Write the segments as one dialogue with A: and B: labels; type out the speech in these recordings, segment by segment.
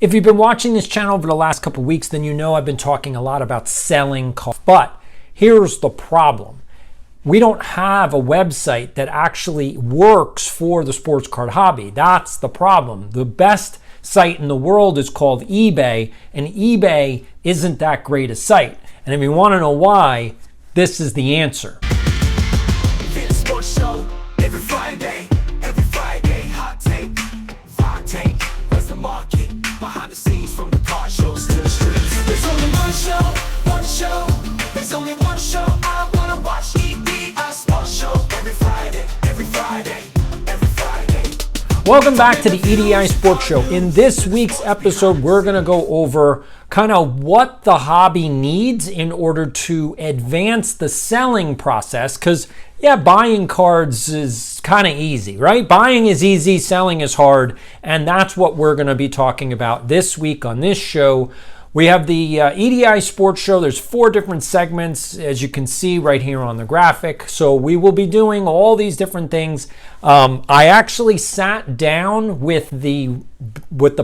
A: If you've been watching this channel over the last couple of weeks, then you know I've been talking a lot about selling cards. But here's the problem. We don't have a website that actually works for the sports card hobby. That's the problem. The best site in the world is called eBay, and eBay isn't that great a site. And if you want to know why, this is the answer.
B: Every Friday, hot take, where's the market? Behind the scenes, from the car shows to the streets. There's only one show, there's only one show I wanna watch. eBay Sports Show, every Friday.
A: Welcome back to the EDI Sports Show. In this week's episode, we're going to go over kind of what the hobby needs in order to advance the selling process. Because, yeah, buying cards is kind of easy, right? Buying is easy, selling is hard. And that's what we're going to be talking about this week on this show. We have the EDI Sports Show. There's 4 different segments, as you can see right here on the graphic. So we will be doing all these different things. I actually sat down with the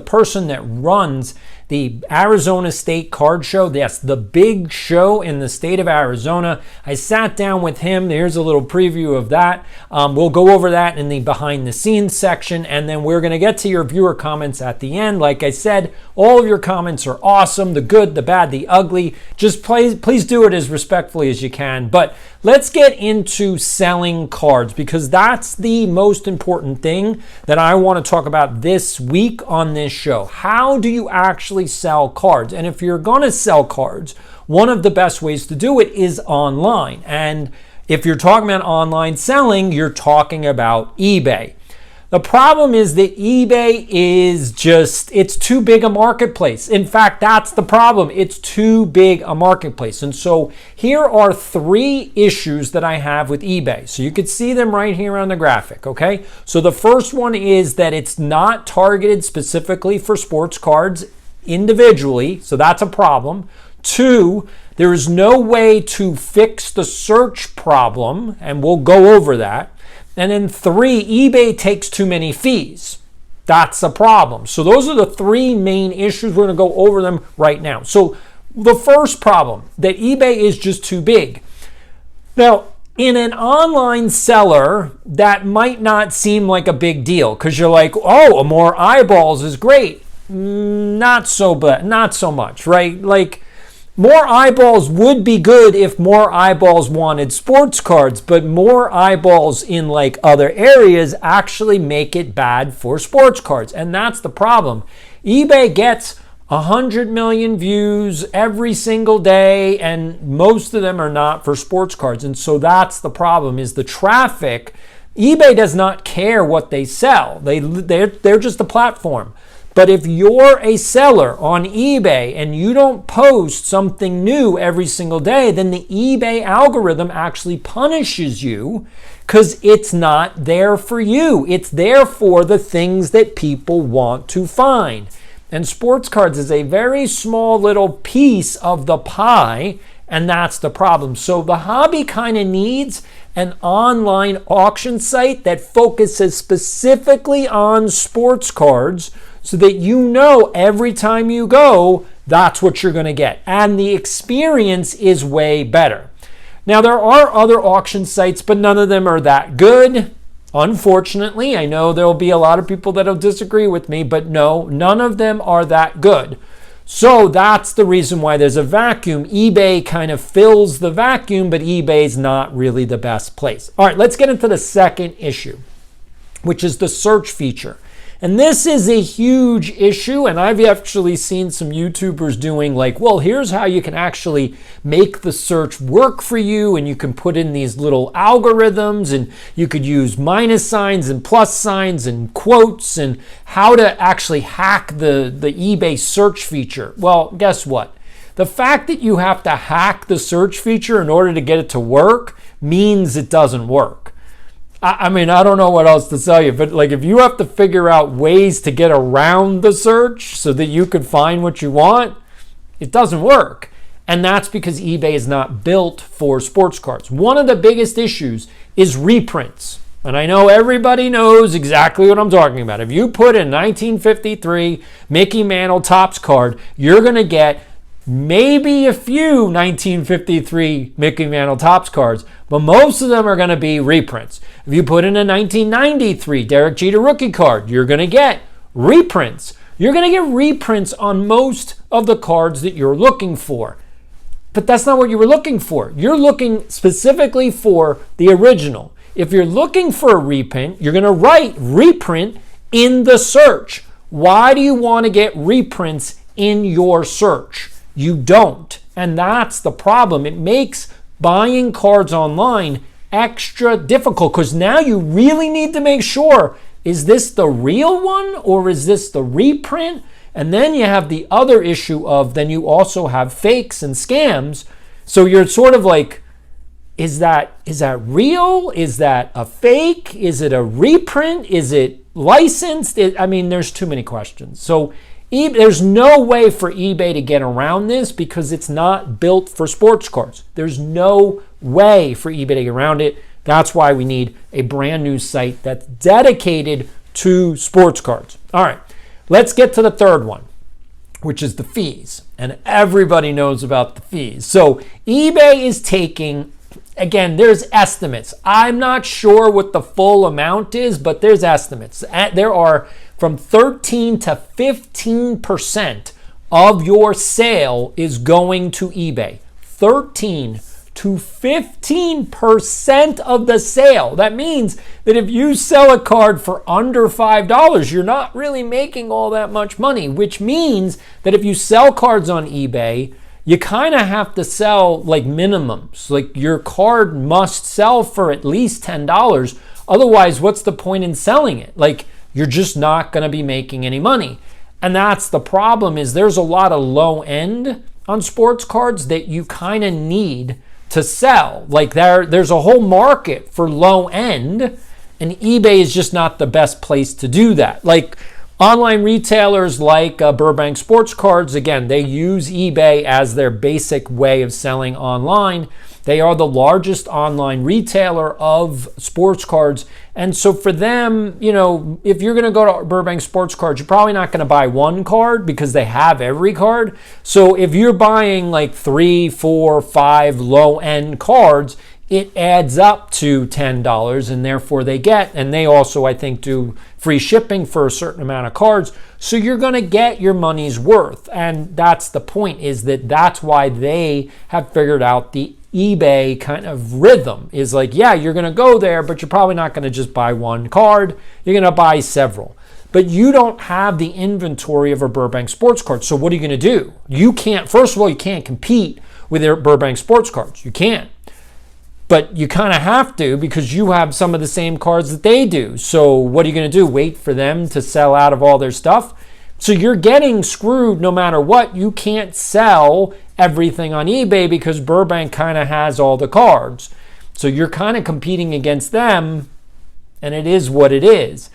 A: person that runs the Arizona State Card Show. Yes, the big show in the state of Arizona. I sat down with him. Here's a little preview of that. We'll go over that in the behind the scenes section, and then we're going to get to your viewer comments at the end. Like I said, all of your comments are awesome. The good, the bad, the ugly. Just please do it as respectfully as you can. But let's get into selling cards, because that's the most important thing that I want to talk about this week on this show. How do you actually sell cards? And if you're going to sell cards, one of the best ways to do it is online. And if you're talking about online selling, you're talking about eBay. The problem is that eBay is it's too big a marketplace. In fact, that's the problem. It's too big a marketplace. And so here are 3 issues that I have with eBay. So you could see them right here on the graphic, okay? So the first one is that it's not targeted specifically for sports cards individually. So that's a problem. 2, there is no way to fix the search problem, and we'll go over that. And then 3, eBay takes too many fees. That's a problem. So those are the 3 main issues. We're going to go over them right now. So the first problem, that eBay is just too big. Now, in an online seller, that might not seem like a big deal, because you're like, oh, more eyeballs is great. Not so much, right? Like, more eyeballs would be good if more eyeballs wanted sports cards, but more eyeballs in like other areas actually make it bad for sports cards. And that's the problem. eBay gets 100 million views every single day, and most of them are not for sports cards. And so that's the problem, is the traffic. eBay does not care what they sell. They're just a platform. But if you're a seller on eBay and you don't post something new every single day, then the eBay algorithm actually punishes you, because it's not there for you. It's there for the things that people want to find. And sports cards is a very small little piece of the pie, and that's the problem. So the hobby kind of needs an online auction site that focuses specifically on sports cards, so that you know every time you go, that's what you're going to get. And the experience is way better. Now, there are other auction sites, but none of them are that good. Unfortunately, I know there'll be a lot of people that'll disagree with me, but no, none of them are that good. So that's the reason why there's a vacuum. eBay kind of fills the vacuum, but eBay's not really the best place. All right, let's get into the second issue, which is the search feature. And this is a huge issue, and I've actually seen some YouTubers doing like, well, here's how you can actually make the search work for you, and you can put in these little algorithms, and you could use minus signs and plus signs and quotes, and how to actually hack the eBay search feature. Well, guess what? The fact that you have to hack the search feature in order to get it to work means it doesn't work. I mean, I don't know what else to tell you, but like if you have to figure out ways to get around the search so that you can find what you want, it doesn't work. And that's because eBay is not built for sports cards. One of the biggest issues is reprints. And I know everybody knows exactly what I'm talking about. If you put a 1953 Mickey Mantle Topps card, you're going to get maybe a few 1953 Mickey Mantle Topps cards, but most of them are going to be reprints. If you put in a 1993 Derek Jeter rookie card, you're going to get reprints. You're going to get reprints on most of the cards that you're looking for. But that's not what you were looking for. You're looking specifically for the original. If you're looking for a reprint, you're going to write reprint in the search. Why do you want to get reprints in your search? You don't. And that's the problem. It makes buying cards online extra difficult because now you really need to make sure, is this the real one or is this the reprint? And then you have the other issue of then you also have fakes and scams. So you're sort of like, is that real? Is that a fake? Is it a reprint? Is it licensed? There's too many questions. So there's no way for eBay to get around this because it's not built for sports cards. There's no way for eBay to get around it. That's why we need a brand new site that's dedicated to sports cards. All right, let's get to the third one, which is the fees. And everybody knows about the fees. So eBay is taking, again, there's estimates. I'm not sure what the full amount is, but there's estimates. There are from 13 to 15% of your sale is going to eBay. 13 to 15% of the sale. That means that if you sell a card for under $5, you're not really making all that much money, which means that if you sell cards on eBay, you kind of have to sell like minimums. Like your card must sell for at least $10. Otherwise, what's the point in selling it? Like you're just not going to be making any money. And that's the problem, is there's a lot of low end on sports cards that you kind of need to sell. Like there's a whole market for low end, and eBay is just not the best place to do that. Like online retailers like Burbank Sports Cards, again, they use eBay as their basic way of selling online. They are the largest online retailer of sports cards. And so for them, if you're going to go to Burbank Sports Cards, you're probably not going to buy one card because they have every card. So if you're buying like 3, 4, 5 low-end cards, it adds up to $10, and therefore they also, I think, do free shipping for a certain amount of cards. So you're going to get your money's worth. And that's the point, is that's why they have figured out the eBay kind of rhythm is like, yeah, you're going to go there, but you're probably not going to just buy one card. You're going to buy several. But you don't have the inventory of a Burbank Sports Card. So what are you going to do? You can't, first of all, you can't compete with their Burbank Sports Cards. You can't. But you kind of have to because you have some of the same cards that they do. So what are you going to do? Wait for them to sell out of all their stuff? So you're getting screwed no matter what. You can't sell everything on eBay because Burbank kind of has all the cards. So you're kind of competing against them, and it is what it is.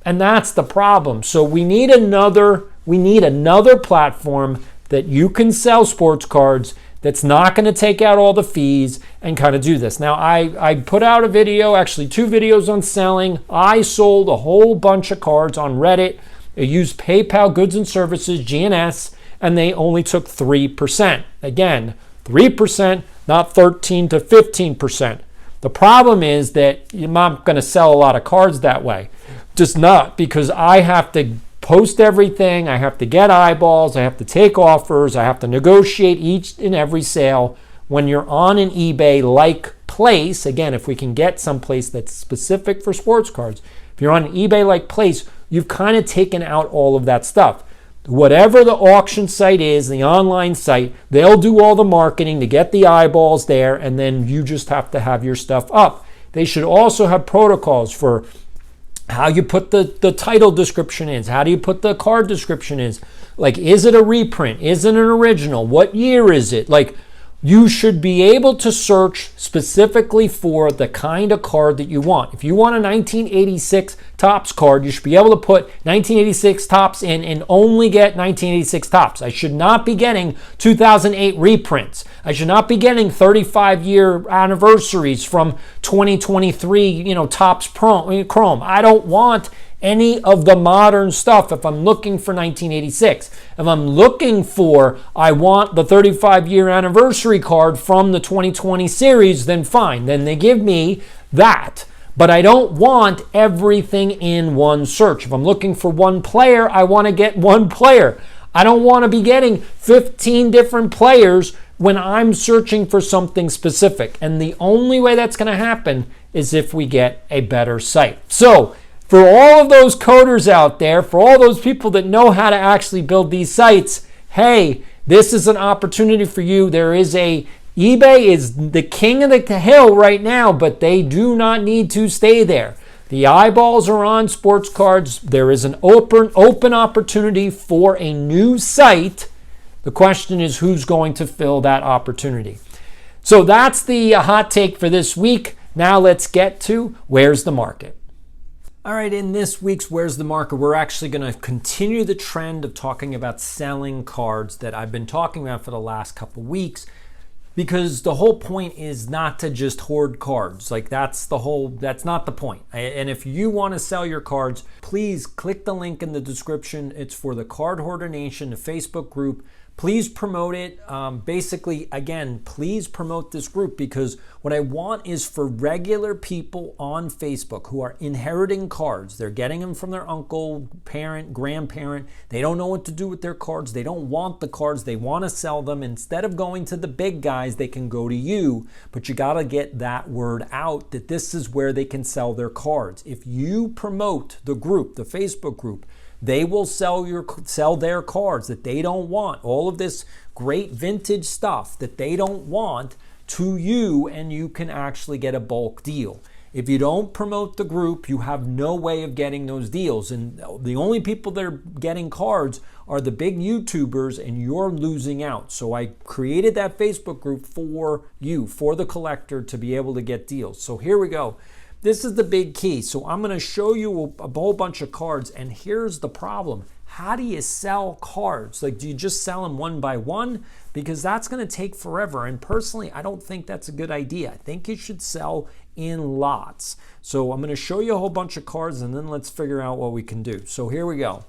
A: And that's the problem. So we need another platform that you can sell sports cards that's not going to take out all the fees and kind of do this. Now, I put out a video, actually 2 videos on selling. I sold a whole bunch of cards on Reddit. I used PayPal Goods and Services, GNS, and they only took 3%. Again, 3%, not 13 to 15%. The problem is that you're not going to sell a lot of cards that way. Just not, because I have to post everything, I have to get eyeballs, I have to take offers, I have to negotiate each and every sale. When you're on an eBay-like place, again, if we can get some place that's specific for sports cards, if you're on an eBay-like place, you've kind of taken out all of that stuff. Whatever the auction site is, the online site, they'll do all the marketing to get the eyeballs there, and then you just have to have your stuff up. They should also have protocols for how you put the title description in, how do you put the card description in. Like, is it a reprint? Is it an original? What year is it? Like, you should be able to search specifically for the kind of card that you want. If you want a 1986 Topps card, you should be able to put 1986 Topps in and only get 1986 Topps. I should not be getting 2008 reprints. I should not be getting 35-year anniversaries from 2023, Topps Chrome. I don't want any of the modern stuff if I'm looking for 1986. If I'm looking for, I want the 35-year anniversary card from the 2020 series, then fine. Then they give me that. But I don't want everything in one search. If I'm looking for one player, I want to get one player. I don't want to be getting 15 different players when I'm searching for something specific. And the only way that's going to happen is if we get a better site. So, for all of those coders out there, for all those people that know how to actually build these sites, hey, this is an opportunity for you. eBay is the king of the hill right now, but they do not need to stay there. The eyeballs are on Sportscards. There is an open opportunity for a new site. The question is who's going to fill that opportunity. So that's the hot take for this week. Now let's get to where's the market. All right, in this week's Where's the Market, we're actually going to continue the trend of talking about selling cards that I've been talking about for the last couple weeks, because the whole point is not to just hoard cards. That's not the point. And if you want to sell your cards, please click the link in the description. It's for the Card Hoarder Nation, the Facebook group. Please promote it. Basically, again, please promote this group, because what I want is for regular people on Facebook who are inheriting cards. They're getting them from their uncle, parent, grandparent. They don't know what to do with their cards. They don't want the cards. They want to sell them. Instead of going to the big guys, they can go to you. But you got to get that word out that this is where they can sell their cards. If you promote the group, the Facebook group, they will sell their cards that they don't want, all of this great vintage stuff that they don't want, to you, and you can actually get a bulk deal. If you don't promote the group, you have no way of getting those deals. And the only people that are getting cards are the big YouTubers, and you're losing out. So I created that Facebook group for you, for the collector, to be able to get deals. So here we go. This is the big key. So I'm going to show you a whole bunch of cards, and here's the problem. How do you sell cards? Do you just sell them one by one? Because that's going to take forever. And personally, I don't think that's a good idea. I think you should sell in lots. So I'm going to show you a whole bunch of cards, and then let's figure out what we can do. So here we go.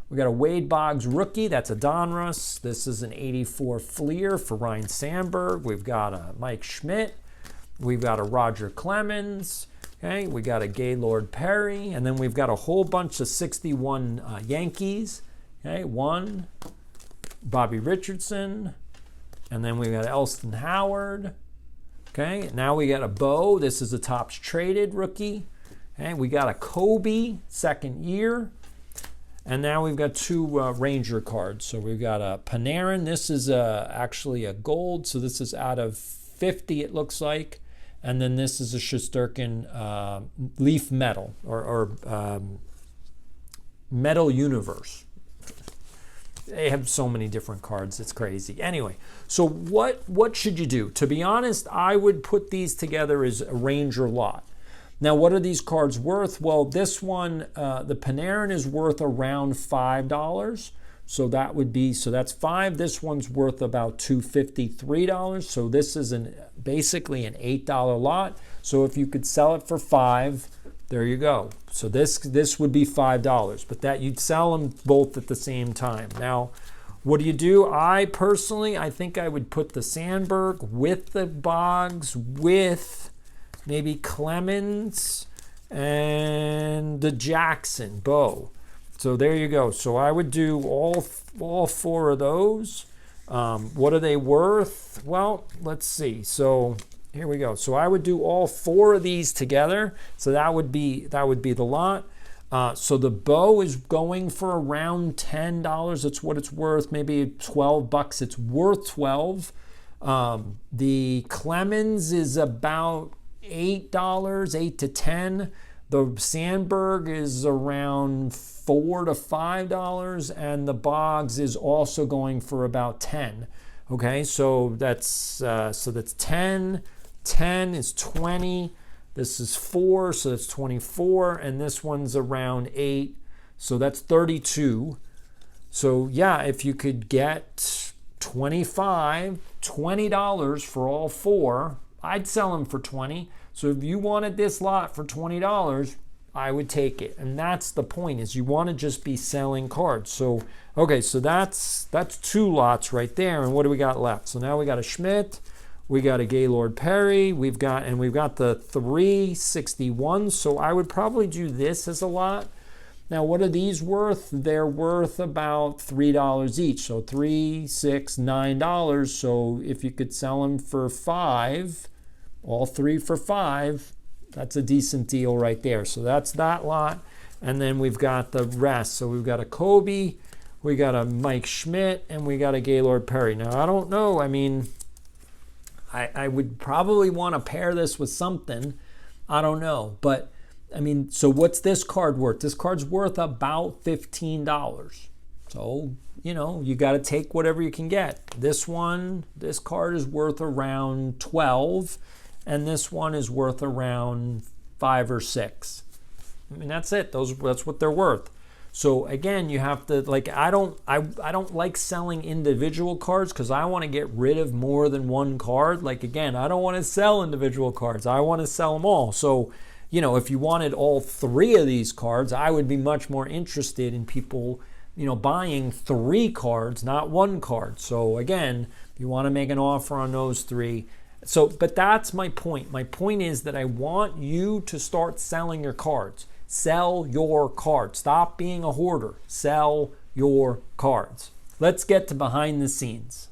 A: We got a Wade Boggs rookie. That's a Donruss. This is an 84 Fleer for Ryan Sandberg. We've got a Mike Schmidt. We've got a Roger Clemens. Okay, we got a Gaylord Perry, and then we've got a whole bunch of 61 Yankees. Okay, one, Bobby Richardson, and then we've got Elston Howard. Okay, now we got a Bo. This is a Topps traded rookie. Okay, we got a Kobe, second year. And now we've got two Ranger cards. So we've got a Panarin. This is actually a gold, so this is out of 50, it looks like. And then this is a Shesterkin Leaf Metal or Metal Universe. They have so many different cards. It's crazy. Anyway, so what should you do? To be honest, I would put these together as a Ranger lot. Now, what are these cards worth? Well, this one, the Panarin is worth around $5. So that would be, so that's $5. This one's worth about $253. So this is basically an $8 lot. So if you could sell it for $5, there you go. So this would be $5, but that you'd sell them both at the same time. Now, what do? I think I would put the Sandberg with the Boggs, with maybe Clemens and the Jackson, Bo. So there you go. So I would do all four of those. What are they worth? Well, let's see. So here we go. So I would do all four of these together. So that would be the lot. So the Bo is going for around $10. That's what it's worth. Maybe $12. It's worth $12. The Clemens is about $8, $8 to $10. The Sandberg is around $4 to $5, and the Boggs is also going for about $10. Okay, so that's 10. 10 is 20. This is 4, so that's 24, and this one's around 8, so that's 32. So yeah, if you could get $20 for all 4, I'd sell them for 20. So if you wanted this lot for $20, I would take it. And that's the point, is you want to just be selling cards. So okay, so that's 2 lots right there. And what do we got left? So now we got a Schmidt, we got a Gaylord Perry, we've got the 361. So I would probably do this as a lot. Now, what are these worth? They're worth about $3 each. So $3, $6, $9. So if you could sell them for $5, all 3 for $5, that's a decent deal right there. So that's that lot. And then we've got the rest. So we've got a Kobe, we got a Mike Schmidt, and we got a Gaylord Perry. Now, I don't know. I mean, I would probably want to pair this with something. I don't know. But, I mean, so what's this card worth? This card's worth about $15. So, you know, you got to take whatever you can get. This card is worth around 12, and this one is worth around 5 or 6. I mean, that's it. That's what they're worth. So again, you have to, like, I don't like selling individual cards because I want to get rid of more than one card. Like, again, I don't want to sell individual cards. I want to sell them all. So, you know, if you wanted all 3 of these cards, I would be much more interested in people, you know, buying 3 cards, not 1 card. So again, if you want to make an offer on those 3. So, but that's my point. My point is that I want you to start selling your cards. Sell your cards. Stop being a hoarder. Sell your cards. Let's get to behind the scenes.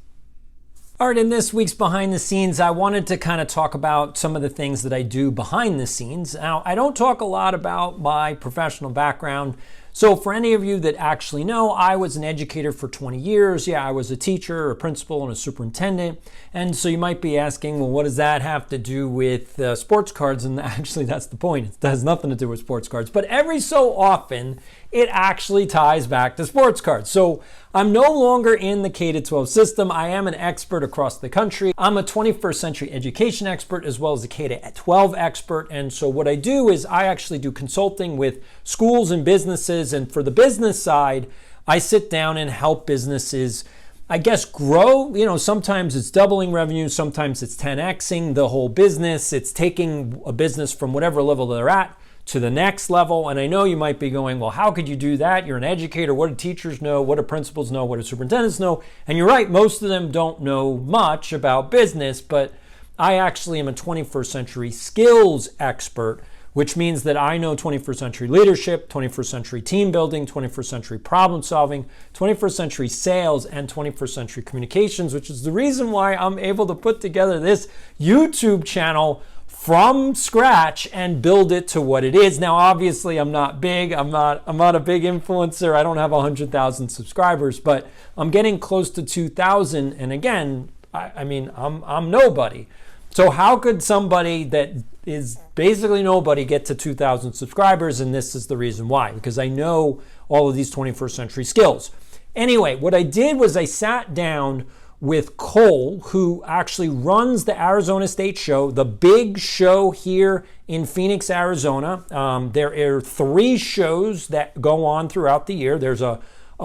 A: All right, in this week's behind the scenes, I wanted to kind of talk about some of the things that I do behind the scenes. Now, I don't talk a lot about my professional background. So for any of you that actually know, I was an educator for 20 years. Yeah, I was a teacher, a principal, and a superintendent. And so you might be asking, well, what does that have to do with sports cards? And actually, that's the point. It has nothing to do with sports cards. But every so often, it actually ties back to sports cards. So I'm no longer in the K-12 system. I am an expert across the country. I'm a 21st century education expert as well as a K-12 expert. And so what I do is I actually do consulting with schools and businesses. And for the business side, I sit down and help businesses, I guess, grow. You know, sometimes it's doubling revenue, sometimes it's 10xing the whole business. It's taking a business from whatever level they're at to the next level. And I know you might be going, well, how could you do that? You're an educator. What do teachers know? What do principals know? What do superintendents know? And you're right, most of them don't know much about business, but I actually am a 21st century skills expert, which means that I know 21st century leadership, 21st century team building, 21st century problem solving, 21st century sales, and 21st century communications, which is the reason why I'm able to put together this YouTube channel from scratch and build it to what it is. Now, obviously, I'm not big. I'm not a big influencer. I don't have 100,000 subscribers, but I'm getting close to 2,000. And again, I mean, I'm nobody. So how could somebody that is basically nobody get to 2,000 subscribers? And this is the reason why, because I know all of these 21st century skills. Anyway, what I did was I sat down with Cole, who actually runs the Arizona State Show, the big show here in Phoenix, Arizona. There are 3 shows that go on throughout the year. There's a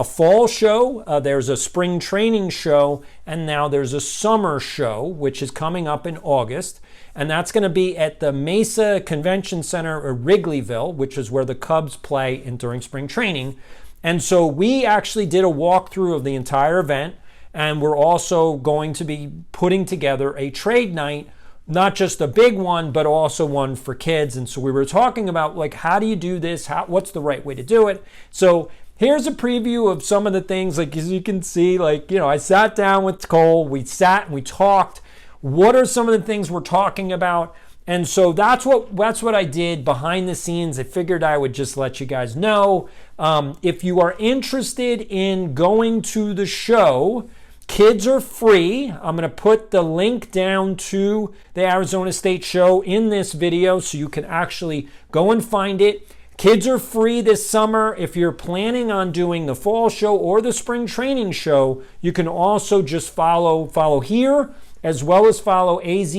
A: fall show, there's a spring training show, and now there's a summer show, which is coming up in August. And that's going to be at the Mesa Convention Center or Wrigleyville, which is where the Cubs play during spring training. And so we actually did a walkthrough of the entire event. And we're also going to be putting together a trade night, not just a big one, but also one for kids. And so we were talking about, like, how do you do this? What's the right way to do it? So here's a preview of some of the things, like, as you can see, like, you know, I sat down with Cole, we sat and we talked. What are some of the things we're talking about? And so that's what I did behind the scenes. I figured I would just let you guys know. If you are interested in going to the show, kids are free. I'm going to put the link down to the Arizona State Show in this video so you can actually go and find it. Kids are free this summer. If you're planning on doing the fall show or the spring training show, you can also just follow here, as well as follow AZ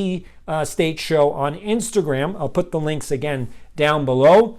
A: State Show on Instagram. I'll put the links again down below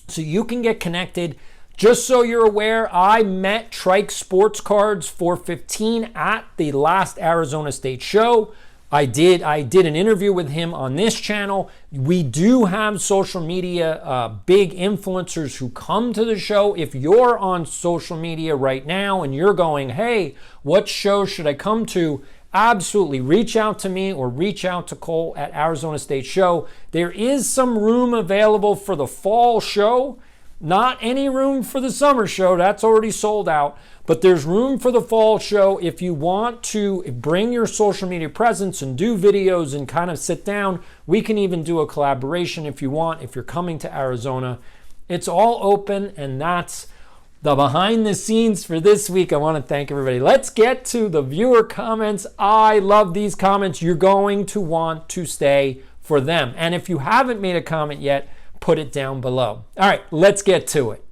A: so you can get connected. Just so you're aware, I met Trike Sportscards 415 at the last Arizona State show. I did an interview with him on this channel. We do have social media big influencers who come to the show. If you're on social media right now and you're going, hey, what show should I come to? Absolutely, reach out to me or reach out to Cole at Arizona State Show. There is some room available for the fall show. Not any room for the summer show. That's already sold out. But there's room for the fall show. If you want to bring your social media presence and do videos and kind of sit down, we can even do a collaboration if you want, if you're coming to Arizona. It's all open, and that's the behind the scenes for this week. I want to thank everybody. Let's get to the viewer comments. I love these comments. You're going to want to stay for them. And if you haven't made a comment yet, put it down below. All right, let's get to it.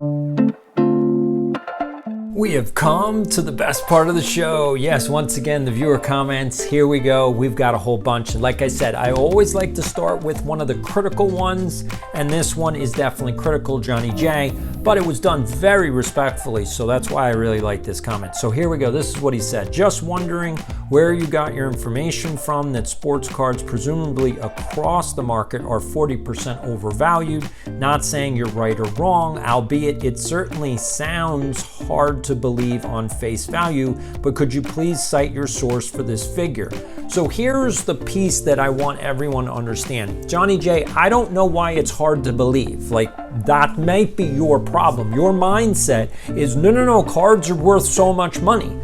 A: We have come to the best part of the show. Yes, once again, the viewer comments. Here we go. We've got a whole bunch. And like I said, I always like to start with one of the critical ones. And this one is definitely critical, Johnny J. But it was done very respectfully. So that's why I really like this comment. So here we go. This is what he said. Just wondering where you got your information from that sports cards, presumably across the market, are 40% overvalued. Not saying you're right or wrong, albeit it certainly sounds hard to believe on face value, but could you please cite your source for this figure? So here's the piece that I want everyone to understand. Johnny J, I don't know why it's hard to believe. Like, that might be your problem. Your mindset is, no, cards are worth so much money.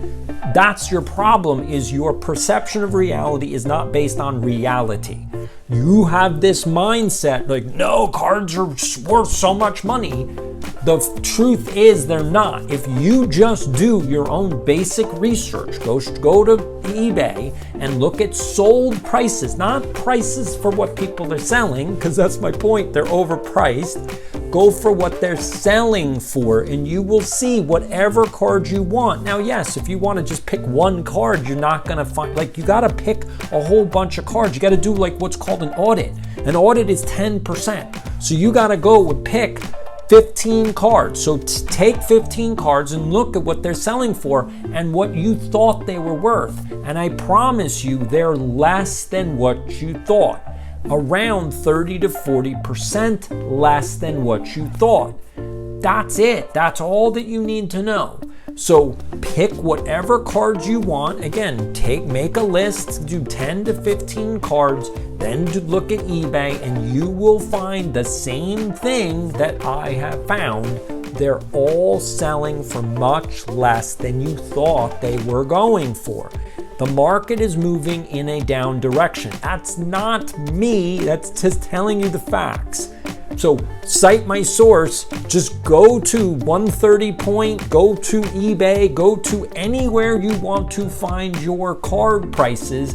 A: That's your problem, is your perception of reality is not based on reality. You have this mindset like, no, cards are worth so much money. The truth is they're not. If you just do your own basic research, go to eBay and look at sold prices, not prices for what people are selling, because that's my point, they're overpriced. Go for what they're selling for, and you will see whatever card you want. Now, yes, if you want to just pick one card, you're not going to find, like, you got to pick a whole bunch of cards. You got to do like what's called an audit. An audit is 10%. So you got to go and pick 15 cards. So take 15 cards and look at what they're selling for and what you thought they were worth. And I promise you, they're less than what you thought. Around 30 to 40% less than what you thought. That's it. That's all that you need to know. So pick whatever cards you want. Again, make a list, do 10 to 15 cards, then look at eBay, and you will find the same thing that I have found. They're all selling for much less than you thought they were going for. The market is moving in a down direction. That's not me, that's just telling you the facts. So cite my source, just go to 130 Point, go to eBay, go to anywhere you want to find your card prices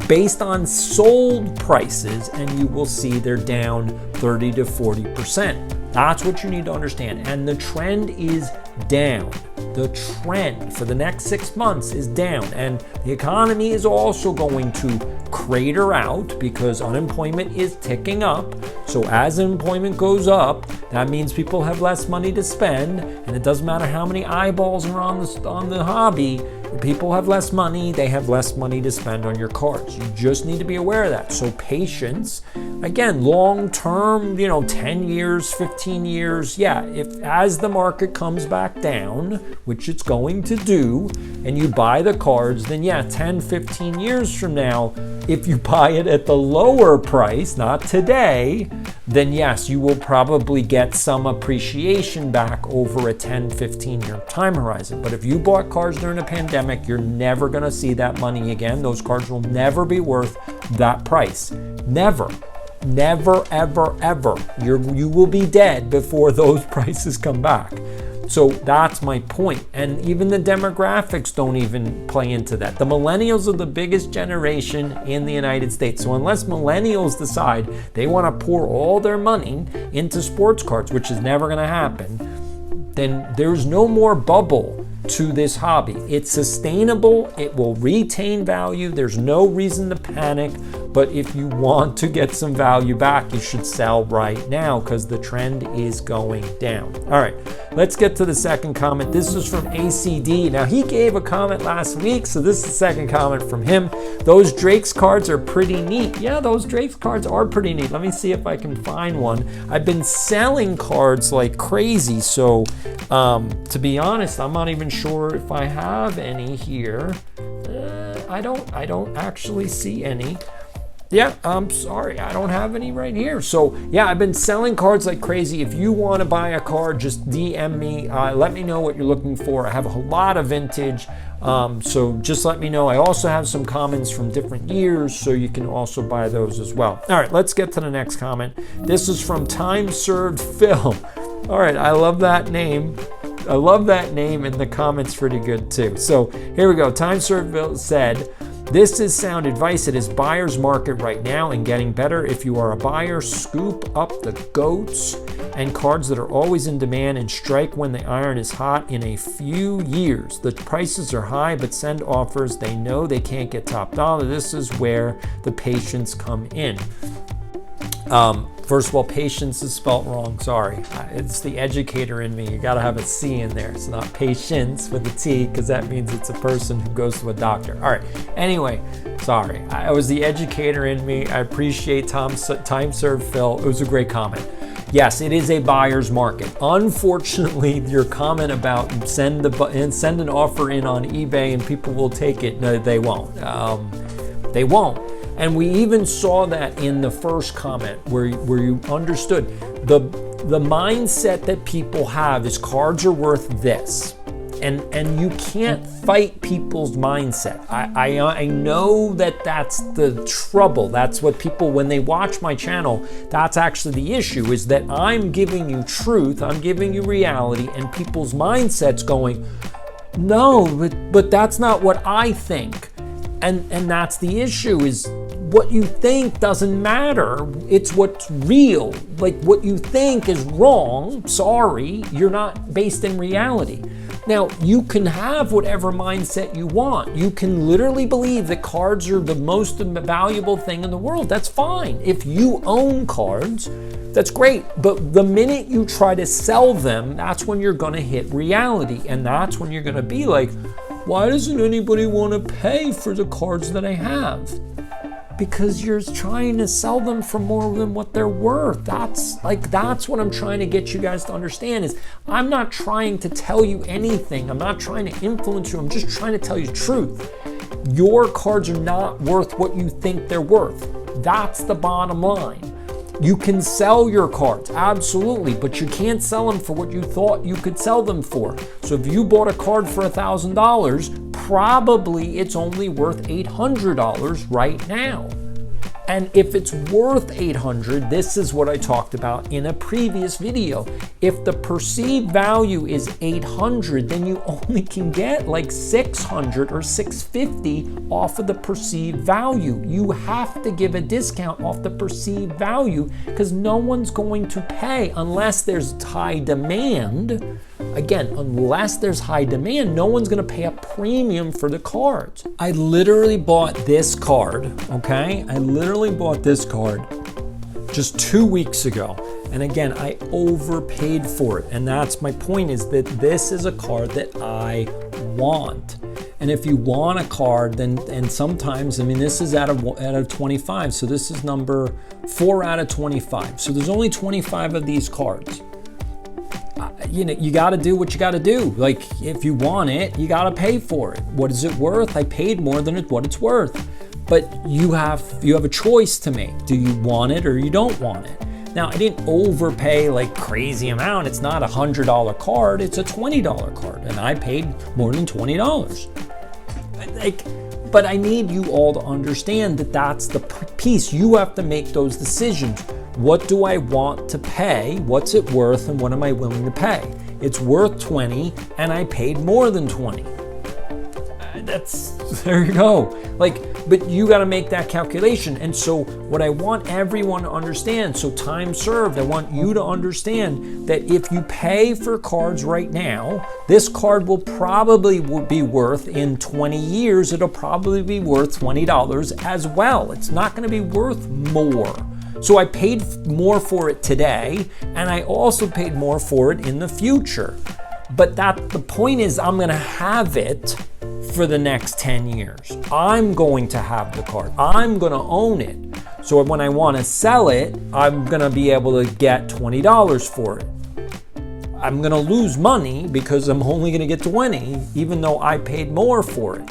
A: based on sold prices, and you will see they're down 30 to 40%. That's what you need to understand. And the trend is down. The trend for the next 6 months is down. And the economy is also going to crater out because unemployment is ticking up. So as employment goes up, that means people have less money to spend. And it doesn't matter how many eyeballs are on the hobby. People have less money, they have less money to spend on your cards. You just need to be aware of that. So patience, again, long term, 10 years, 15 years. Yeah, if as the market comes back down, which it's going to do, and you buy the cards, then yeah, 10, 15 years from now, if you buy it at the lower price, not today, then yes, you will probably get some appreciation back over a 10, 15 year time horizon. But if you bought cards during a pandemic, you're never going to see that money again. Those cards will never be worth that price. Never. Never, ever, ever. You will be dead before those prices come back. So that's my point. And even the demographics don't even play into that. The millennials are the biggest generation in the United States. So unless millennials decide they want to pour all their money into sports cards, which is never going to happen, then there's no more bubble to this hobby. It's sustainable. It will retain value. There's no reason to panic. But if you want to get some value back, you should sell right now because the trend is going down. All right, let's get to the second comment. This is from ACD. Now, he gave a comment last week, so this is the second comment from him. Those Drake's cards are pretty neat. Yeah, those Drake's cards are pretty neat. Let me see if I can find one. I've been selling cards like crazy, so to be honest, I'm not even sure if I have any here. I don't actually see any. Yeah, I'm sorry, I don't have any right here. So yeah, I've been selling cards like crazy. If you want to buy a card, just DM me. Let me know what you're looking for. I have a lot of vintage, so just let me know. I also have some comments from different years, so you can also buy those as well. All right, let's get to the next comment. This is from Time Served Phil. All right, I love that name. I love that name, and the comment's pretty good too. So here we go. Time Served Phil said, "This is sound advice. It is buyer's market right now and getting better. If you are a buyer, scoop up the goats and cards that are always in demand and strike when the iron is hot in a few years. The prices are high, but send offers. They know they can't get top dollar. This is where the patience come in." First of all, patience is spelt wrong. Sorry. It's the educator in me. You got to have a C in there. It's not patience with a T, because that means it's a person who goes to a doctor. All right. Anyway, sorry. I was the educator in me. I appreciate Time Served Phil. It was a great comment. Yes, it is a buyer's market. Unfortunately, your comment about send an offer in on eBay and people will take it. No, they won't. They won't. And we even saw that in the first comment where you understood the mindset that people have is cards are worth this. And you can't fight people's mindset. I know that that's the trouble. That's what people, when they watch my channel, that's actually the issue, is that I'm giving you truth, I'm giving you reality, and people's mindsets going, no, but that's not what I think. And that's the issue, is what you think doesn't matter. It's what's real. Like, what you think is wrong, sorry, you're not based in reality. Now, you can have whatever mindset you want. You can literally believe that cards are the most valuable thing in the world. That's fine. If you own cards, that's great. But the minute you try to sell them, that's when you're going to hit reality. And that's when you're going to be like, why doesn't anybody want to pay for the cards that I have? Because you're trying to sell them for more than what they're worth. That's what I'm trying to get you guys to understand, is I'm not trying to tell you anything. I'm not trying to influence you. I'm just trying to tell you the truth. Your cards are not worth what you think they're worth. That's the bottom line. You can sell your cards, absolutely, but you can't sell them for what you thought you could sell them for. So if you bought a card for $1,000, probably it's only worth $800 right now. And if it's worth $800, this is what I talked about in a previous video. If the perceived value is $800, then you only can get like $600 or $650 off of the perceived value. You have to give a discount off the perceived value because no one's going to pay unless there's high demand. Again, unless there's high demand, no one's going to pay a premium for the cards. I literally bought this card, okay? I literally bought this card just 2 weeks ago. And again, I overpaid for it. And that's my point, is that this is a card that I want. And if you want a card, then, and sometimes, I mean, this is out of 25. So this is number 4 out of 25. So there's only 25 of these cards. You know, you got to do what you got to do. Like, if you want it, you got to pay for it. What is it worth? I paid more than what it's worth. But you have a choice to make. Do you want it or you don't want it? Now, I didn't overpay like crazy amount. It's not $100 card. It's a $20 card, and I paid more than $20. Like, But I need you all to understand that that's the piece. You have to make those decisions. What do I want to pay? What's it worth? And what am I willing to pay? It's worth 20 and I paid more than 20. There you go. But you got to make that calculation. And so what I want everyone to understand, so time served, I want you to understand that if you pay for cards right now, this card will probably be worth in 20 years, it'll probably be worth $20 as well. It's not going to be worth more. So I paid more for it today, and I also paid more for it in the future. But the point is, I'm going to have it for the next 10 years. I'm going to have the card. I'm going to own it. So when I want to sell it, I'm going to be able to get $20 for it. I'm going to lose money because I'm only going to get 20, even though I paid more for it.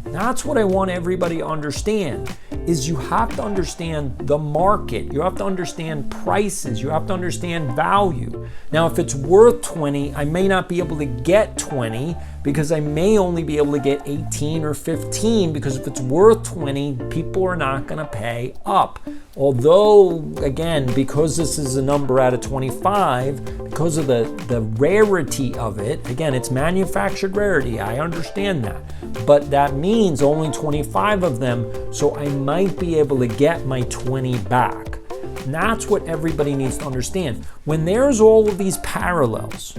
A: That's what I want everybody to understand, is you have to understand the market. You have to understand prices. You have to understand value. Now, if it's worth 20, I may not be able to get 20 because I may only be able to get 18 or 15, because if it's worth 20, people are not going to pay up. Although, again, because this is a number out of 25, because of the rarity of it, again, it's manufactured rarity, I understand that. But that means only 25 of them, so I might be able to get my 20 back. And that's what everybody needs to understand. When there's all of these parallels,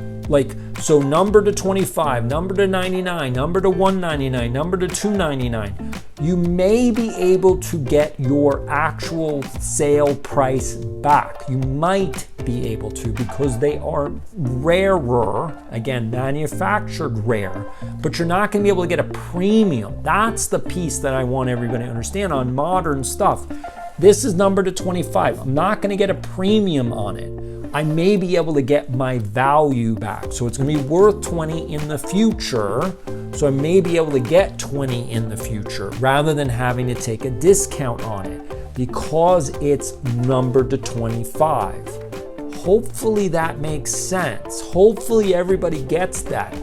A: so number to 25, number to 99, number to 199, number to 299, you may be able to get your actual sale price back. You might be able to, because they are rarer, again, manufactured rare, but you're not going to be able to get a premium. That's the piece that I want everybody to understand on modern stuff. This is numbered to 25. I'm not going to get a premium on it. I may be able to get my value back. So it's going to be worth 20 in the future. So I may be able to get 20 in the future rather than having to take a discount on it because it's numbered to 25. Hopefully that makes sense. Hopefully everybody gets that.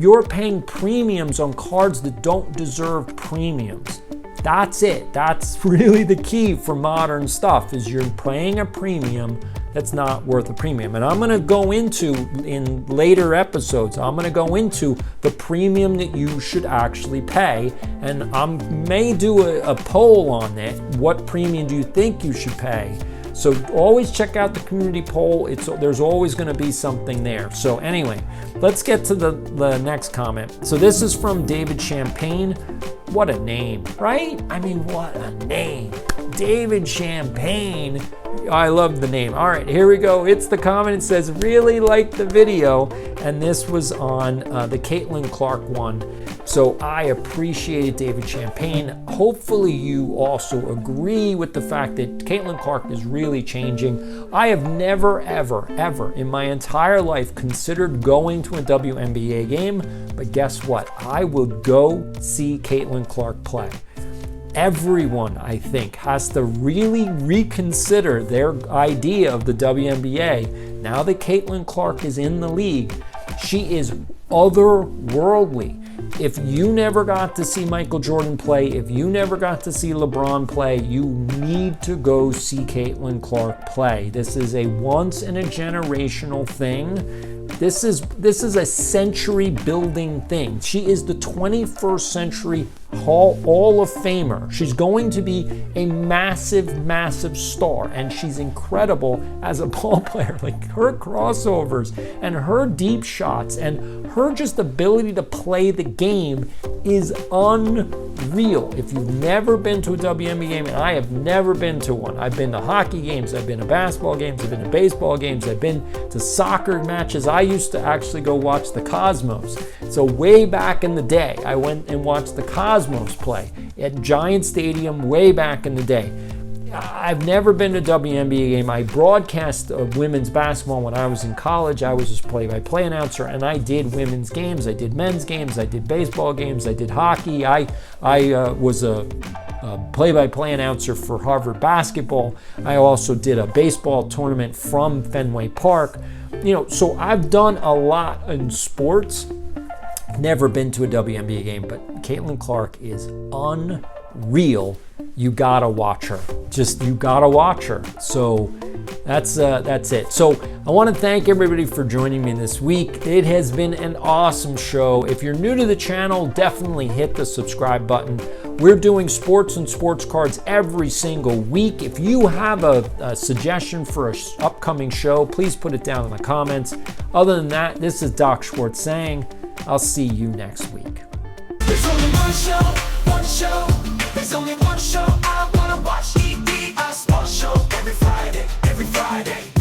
A: You're paying premiums on cards that don't deserve premiums. That's it. That's really the key for modern stuff, is you're paying a premium that's not worth a premium. And I'm going to go into, in later episodes, I'm going to go into the premium that you should actually pay. And I may do a poll on it. What premium do you think you should pay? So always check out the community poll. There's always going to be something there. So anyway, let's get to the next comment. So this is from David Champagne. What a name, right? I mean, what a name. David Champagne. I love the name. All right, here we go. It's the comment. It says, really like the video. And this was on the Caitlin Clark one. So I appreciate it, David Champagne. Hopefully you also agree with the fact that Caitlin Clark is really changing. I have never, ever, ever in my entire life considered going to a WNBA game, but guess what? I will go see Caitlin Clark play. Everyone, I think, has to really reconsider their idea of the WNBA. Now that Caitlin Clark is in the league, she is otherworldly. If you never got to see Michael Jordan play, if you never got to see LeBron play, you need to go see Caitlin Clark play. This is a once in a generational thing. This is a century building thing. She is the 21st century Hall of Famer. She's going to be a massive, massive star, and she's incredible as a ball player. Like her crossovers and her deep shots and her just ability to play the game is unreal. If you've never been to a WNBA game, and I have never been to one, I've been to hockey games, I've been to basketball games, I've been to baseball games, I've been to soccer matches. I used to actually go watch the Cosmos. So way back in the day, I went and watched the Cosmos play at Giant Stadium way back in the day. I've never been to a WNBA game. I broadcast women's basketball when I was in college. I was just play-by-play announcer, and I did women's games. I did men's games. I did baseball games. I did hockey. I was a play-by-play announcer for Harvard basketball. I also did a baseball tournament from Fenway Park. So I've done a lot in sports. Never been to a WNBA game, but Caitlin Clark is unreal. You gotta watch her. You gotta watch her. So that's it. So I want to thank everybody for joining me this week. It has been an awesome show. If you're new to the channel, definitely hit the subscribe button. We're doing sports and sports cards every single week. If you have a suggestion for an upcoming show, please put it down in the comments. Other than that, this is Doc Schwartz saying, I'll see you next week.
B: There's only one show. There's only one show I wanna watch. EBI Sports Show every Friday.